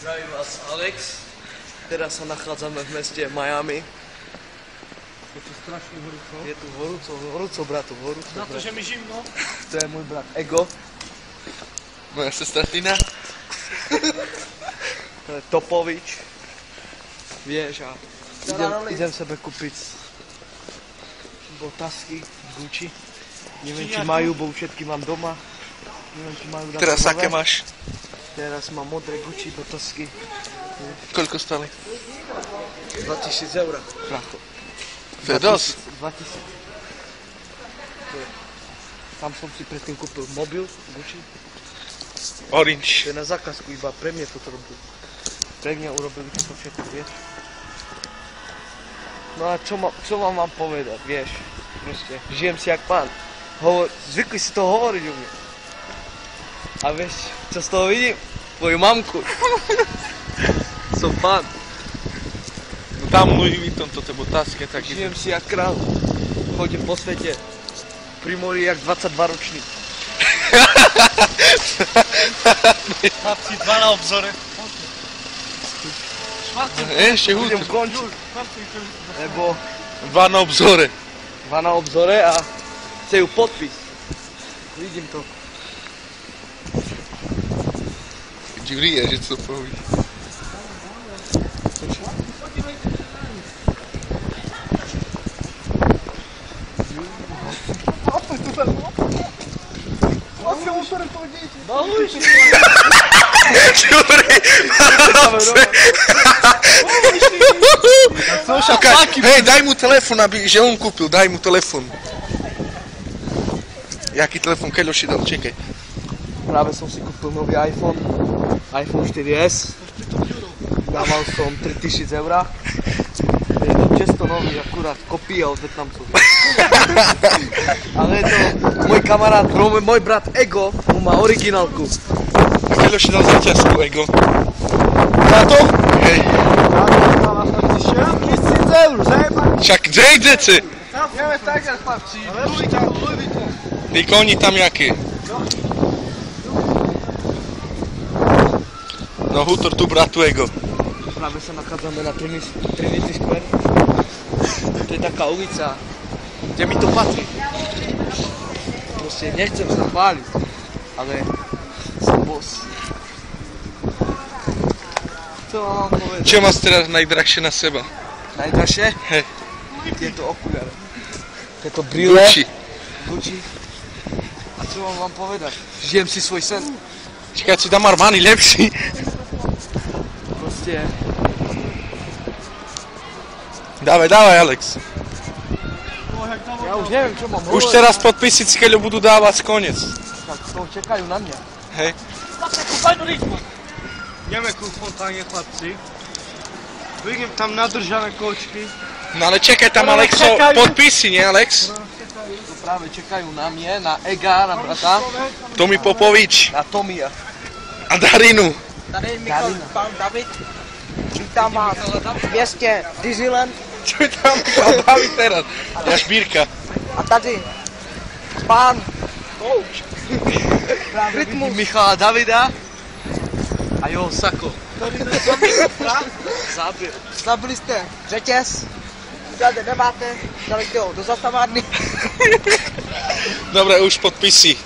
Zdraví vás Alex. Teraz sa nachádzame v meste Miami. Je tu strašne horúco. Je tu horúco, bratu, horúco. Na to, že mi živno. To je môj brat Ego. Moja sestra Tina. To je Topovič. Vieš, a idem sebe kúpiť botasky Gucci. Neviem, či majú, bo všetky mám doma. Neviem, či majú. Teraz aké máš? Teraz mám modré Gucci botasky. Koľko stali? 2000 eur. Bracho. To je dosť. 2000. Tam som si predtým kúpil mobil Gucci. Orange. To je na zákazku, iba pre mňa toto robili. Pre mňa urobili toto všetko, vieš. No a čo mám povedať, vieš. Proste, žijem si jak pán. Zvykli si to hovoriť u mňa. A vieš, čo z toho vidím? Tvoju mamku. Som pán. No tam Louis Vuitton, toto je botáske, tak Žijem si jak král. Chodím po svete. Pri mori jak 22-ročný. Chlapci, 2 na obzore. Ešte húd. Budem končiť. Lebo 2 na obzore. 2 na obzore a chce ju podpis. Vidím to. Ďurie, že co poví. Hej, daj mu telefon, že on kúpil, daj mu telefon. Jaký telefon, Keľoši dal, čekaj. Práve som si kúpil nový iPhone 4S. Dával som 3000 eur. Je to često nový, akurát kopia od Vietnamcov. Ale je to môj kamarát, môj brat Ego, mu má originálku. Keľoši dal zaťazku, Ego. Za to? Hej. Však dejte! Ideme tak, chlapci. Tí koni tam jaké? No hútor tu bratu Ego. Práve sa nachádzame na Trinity Square. To je taká ulica, kde mi to patrí. Proste nechcem sa chváliť, ale som boss. Čo vám povedať? Čo máš teraz najdrahšie na seba? Najdražšie? Hej. Tieto okuliare. Tieto brýle. Gucci. A čo vám povedať? Žijem si svoj sen. Čakaj, si dám Armani lepší. Proste. Dávaj, Alex. Ja už neviem, čo mám hovoriť. Už teraz podpisy si Keľo budú dávať konec. Tak to čekajú na mňa. Hej. Ideme ku fontáne, chlapci. Vidím tam nadržané kočky. No ale čekaj tam, Alexo, podpisy, nie Alex? To práve čekajú na mňa, na Ega, na brata. Tomi Popovič. Na Tomia. A Darinu. Tady je pán David, vítám vás v městě Disneyland. Čo je tam David teraz? Ja Šbírka. A tady pán Vidím Michala Davida a jeho sako. Zabil. Zabili jste řetěz, udělali nemáte, dali to do zastavárny. Dobre, už podpisy.